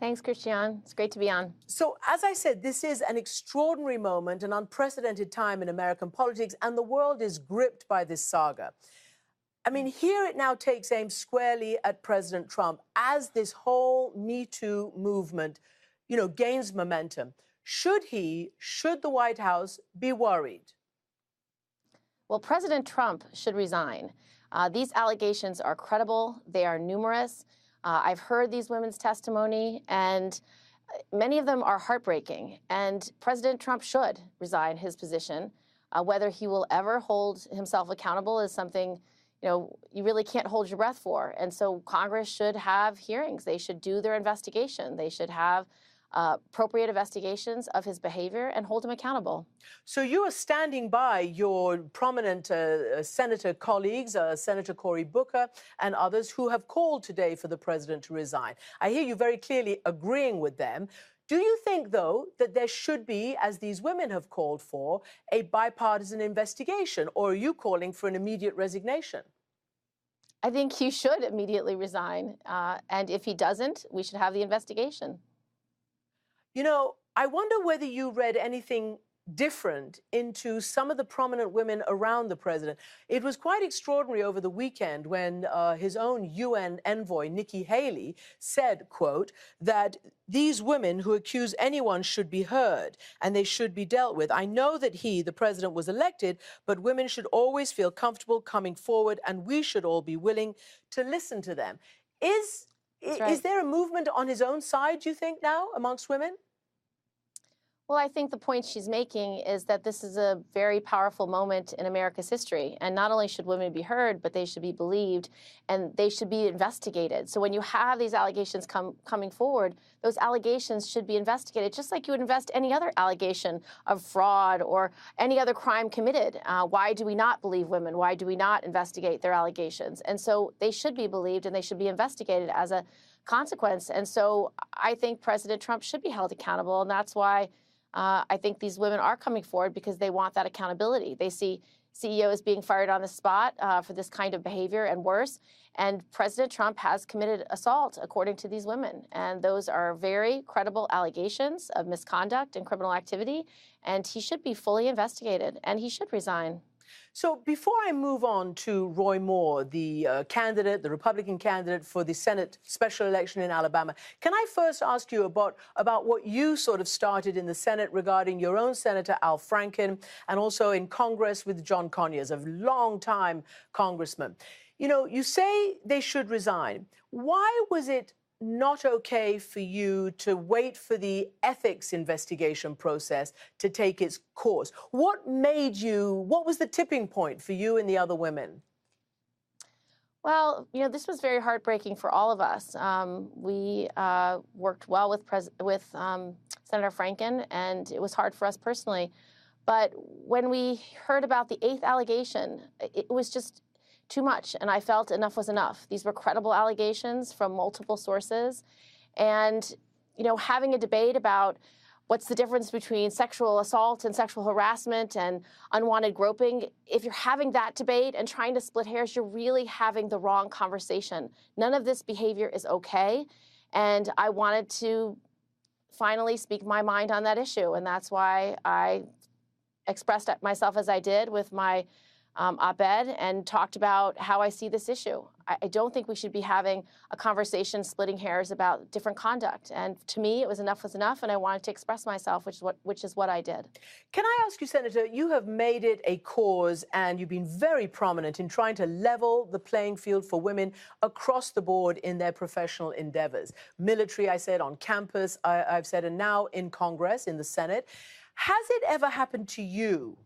Thanks, Christiane. It's great to be on. So, as I said, this is an extraordinary moment, an unprecedented time in American politics, and the world is gripped by this saga. I mean, here it now takes aim squarely at President Trump as this whole Me Too movement, gains momentum. Should the White House be worried? Well, President Trump should resign. These allegations are credible. They are numerous. I've heard these women's testimony, and many of them are heartbreaking. And President Trump should resign his position. Whether he will ever hold himself accountable is something you really can't hold your breath for. And so Congress should have hearings. They should do their investigation. They should have appropriate investigations of his behavior and hold him accountable. So you are standing by your prominent senator colleagues, Senator Cory Booker and others who have called today for the president to resign. I hear you very clearly agreeing with them. Do you think, though, that there should be, as these women have called for, a bipartisan investigation, or are you calling for an immediate resignation? I think he should immediately resign. And if he doesn't, we should have the investigation. I wonder whether you read anything different into some of the prominent women around the president. It was quite extraordinary over the weekend when his own UN envoy, Nikki Haley, said, quote, that these women who accuse anyone should be heard and they should be dealt with. I know that the president, was elected, but women should always feel comfortable coming forward and we should all be willing to listen to them. Is there a movement on his own side, do you think, now amongst women? Well, I think the point she's making is that this is a very powerful moment in America's history. And not only should women be heard, but they should be believed and they should be investigated. So when you have these allegations coming forward, those allegations should be investigated, just like you would invest any other allegation of fraud or any other crime committed. Why do we not believe women? Why do we not investigate their allegations? And so they should be believed and they should be investigated as a consequence. And so I think President Trump should be held accountable. And that's why I think these women are coming forward, because they want that accountability. They see CEOs being fired on the spot for this kind of behavior and worse. And President Trump has committed assault, according to these women. And those are very credible allegations of misconduct and criminal activity. And he should be fully investigated and he should resign. So before I move on to Roy Moore, the Republican candidate for the Senate special election in Alabama, can I first ask you about what you sort of started in the Senate regarding your own Senator Al Franken, and also in Congress with John Conyers, a long-time congressman. You say they should resign. Why was it not okay for you to wait for the ethics investigation process to take its course? What was the tipping point for you and the other women? Well, this was very heartbreaking for all of us. We worked well with Senator Franken, and it was hard for us personally. But when we heard about the 8th allegation, it was just too much, and I felt enough was enough. These were credible allegations from multiple sources, and having a debate about what's the difference between sexual assault and sexual harassment and unwanted groping, if you're having that debate and trying to split hairs, you're really having the wrong conversation. None of this behavior is okay, and I wanted to finally speak my mind on that issue, and that's why I expressed myself as I did with my op-ed and talked about how I see this issue. I don't think we should be having a conversation splitting hairs about different conduct. And to me, it was enough, and I wanted to express myself, which is what I did. Can I ask you, Senator, you have made it a cause and you've been very prominent in trying to level the playing field for women across the board in their professional endeavors. Military, I said, on campus, I've said, and now in Congress, in the Senate. Has it ever happened to you?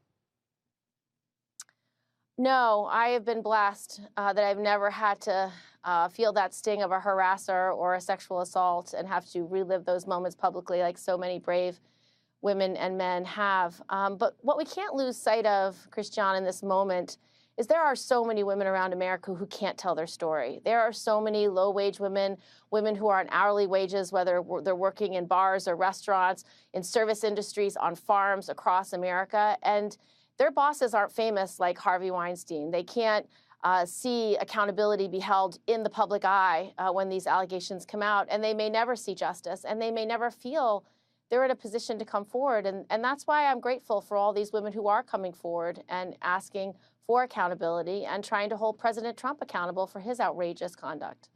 No, I have been blessed that I've never had to feel that sting of a harasser or a sexual assault and have to relive those moments publicly like so many brave women and men have. But what we can't lose sight of, Christiane, in this moment is there are so many women around America who can't tell their story. There are so many low-wage women who are on hourly wages, whether they're working in bars or restaurants, in service industries, on farms across America, and their bosses aren't famous like Harvey Weinstein. They can't see accountability be held in the public eye when these allegations come out, and they may never see justice, and they may never feel they're in a position to come forward. And that's why I'm grateful for all these women who are coming forward and asking for accountability and trying to hold President Trump accountable for his outrageous conduct.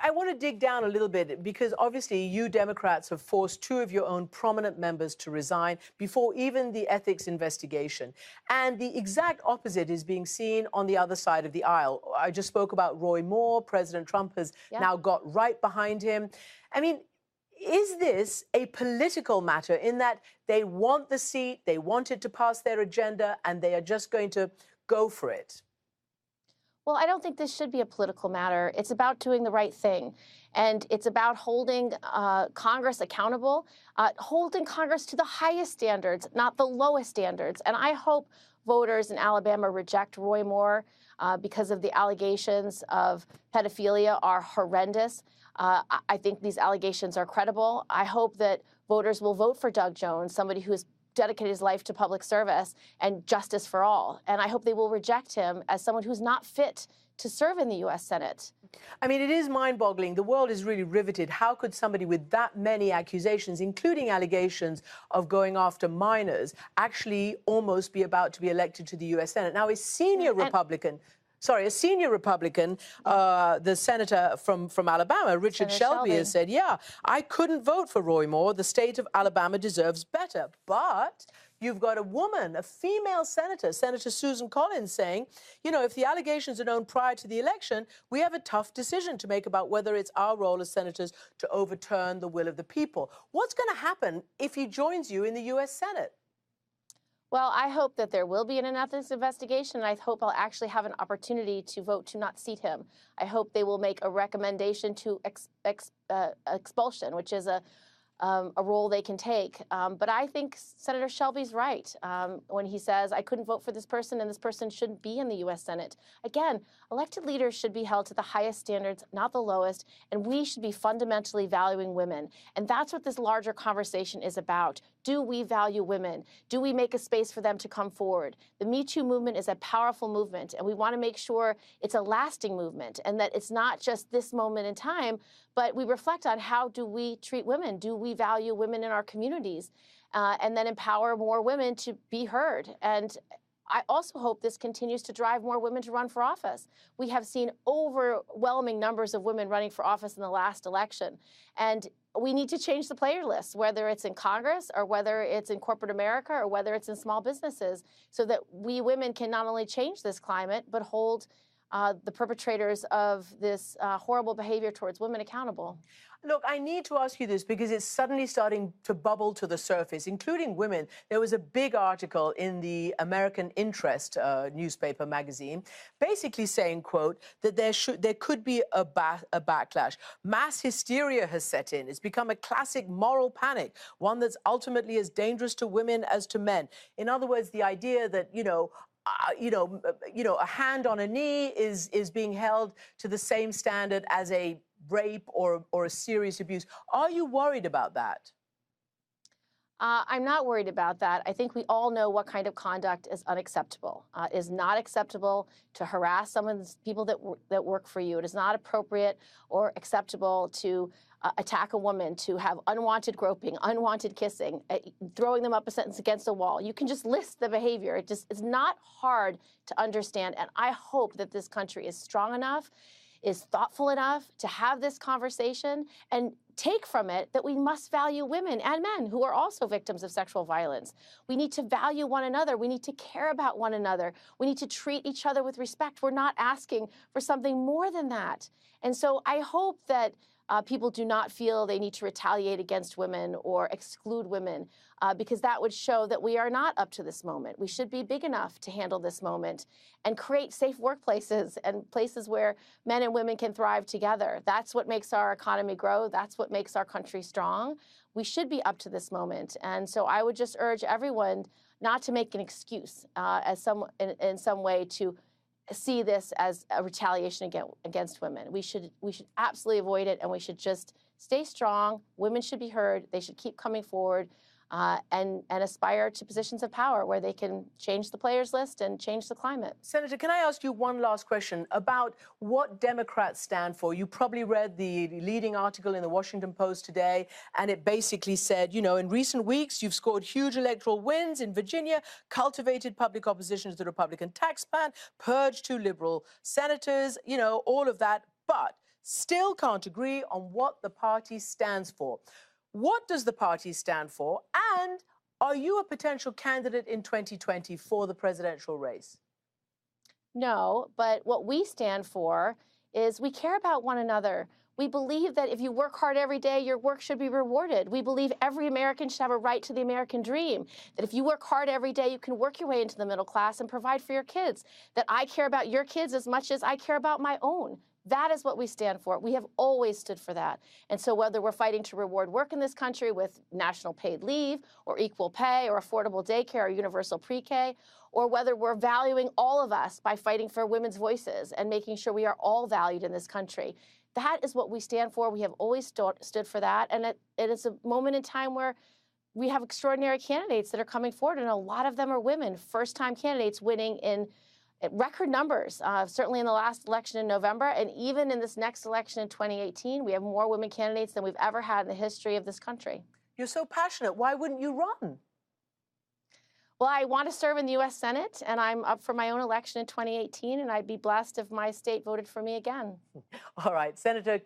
I want to dig down a little bit because obviously you Democrats have forced two of your own prominent members to resign before even the ethics investigation. And the exact opposite is being seen on the other side of the aisle. I just spoke about Roy Moore. President Trump has now got right behind him. I mean, is this a political matter in that they want the seat, they want it to pass their agenda, and they are just going to go for it? Well, I don't think this should be a political matter. It's about doing the right thing. And it's about holding Congress accountable, holding Congress to the highest standards, not the lowest standards. And I hope voters in Alabama reject Roy Moore because of the allegations of pedophilia are horrendous. I think these allegations are credible. I hope that voters will vote for Doug Jones, somebody who has dedicated his life to public service and justice for all. And I hope they will reject him as someone who's not fit to serve in the U.S. Senate. I mean, it is mind-boggling. The world is really riveted. How could somebody with that many accusations, including allegations of going after minors, actually almost be about to be elected to the U.S. Senate? Now, a senior Republican, the senator from Alabama, Richard Shelby, has said, yeah, I couldn't vote for Roy Moore. The state of Alabama deserves better. But you've got a woman, a female senator, Senator Susan Collins, saying, you know, if the allegations are known prior to the election, we have a tough decision to make about whether it's our role as senators to overturn the will of the people. What's going to happen if he joins you in the U.S. Senate? Well, I hope that there will be an ethics investigation, and I hope I'll actually have an opportunity to vote to not seat him. I hope they will make a recommendation to expulsion, which is a role they can take. But I think Senator Shelby's right when he says, I couldn't vote for this person and this person shouldn't be in the U.S. Senate. Again, elected leaders should be held to the highest standards, not the lowest, and we should be fundamentally valuing women. And that's what this larger conversation is about. Do we value women? Do we make a space for them to come forward? The Me Too movement is a powerful movement, and we want to make sure it's a lasting movement and that it's not just this moment in time, but we reflect on how do we treat women? Do we value women in our communities? And then empower more women to be heard. And I also hope this continues to drive more women to run for office. We have seen overwhelming numbers of women running for office in the last election. And we need to change the player list, whether it's in Congress or whether it's in corporate America or whether it's in small businesses, so that we women can not only change this climate, but hold the perpetrators of this horrible behavior towards women accountable. Look, I need to ask you this because it's suddenly starting to bubble to the surface, including women. There was a big article in the American Interest newspaper magazine, basically saying, quote, that there could be a backlash. Mass hysteria has set in. It's become a classic moral panic, one that's ultimately as dangerous to women as to men. In other words, the idea that, a hand on a knee is being held to the same standard as a rape or a serious abuse. Are you worried about that? I'm not worried about that. I think we all know what kind of conduct is unacceptable. It is not acceptable to harass some of the people that work for you. It is not appropriate or acceptable to attack a woman, to have unwanted groping, unwanted kissing, throwing them up a sentence against a wall. You can just list the behavior. It's not hard to understand. And I hope that this country is strong enough, is thoughtful enough to have this conversation and take from it that we must value women and men who are also victims of sexual violence. We need to value one another. We need to care about one another. We need to treat each other with respect. We're not asking for something more than that. And so I hope that people do not feel they need to retaliate against women or exclude women, because that would show that we are not up to this moment. We should be big enough to handle this moment and create safe workplaces and places where men and women can thrive together. That's what makes our economy grow. That's what makes our country strong. We should be up to this moment. And so I would just urge everyone not to make an excuse in some way to see this as a retaliation against women. We should absolutely avoid it, and we should just stay strong. Women should be heard. They should keep coming forward. and aspire to positions of power where they can change the players list and change the climate. Senator, can I ask you one last question about what Democrats stand for? You probably read the leading article in the Washington Post today, and it basically said, you know, in recent weeks, you've scored huge electoral wins in Virginia, cultivated public opposition to the Republican tax plan, purged two liberal senators, you know, all of that, but still can't agree on what the party stands for. What does the party stand for? And are you a potential candidate in 2020 for the presidential race? No, but what we stand for is we care about one another. We believe that if you work hard every day, your work should be rewarded. We believe every American should have a right to the American dream. That if you work hard every day, you can work your way into the middle class and provide for your kids. That I care about your kids as much as I care about my own. That is what we stand for. We have always stood for that. And so whether we're fighting to reward work in this country with national paid leave or equal pay or affordable daycare or universal pre-K, or whether we're valuing all of us by fighting for women's voices and making sure we are all valued in this country, that is what we stand for. We have always stood for that. And it is a moment in time where we have extraordinary candidates that are coming forward, and a lot of them are women, first-time candidates winning in record numbers, certainly in the last election in November, and even in this next election in 2018, we have more women candidates than we've ever had in the history of this country. You're so passionate. Why wouldn't you run? Well, I want to serve in the U.S. Senate, and I'm up for my own election in 2018, and I'd be blessed if my state voted for me again. All right, Senator.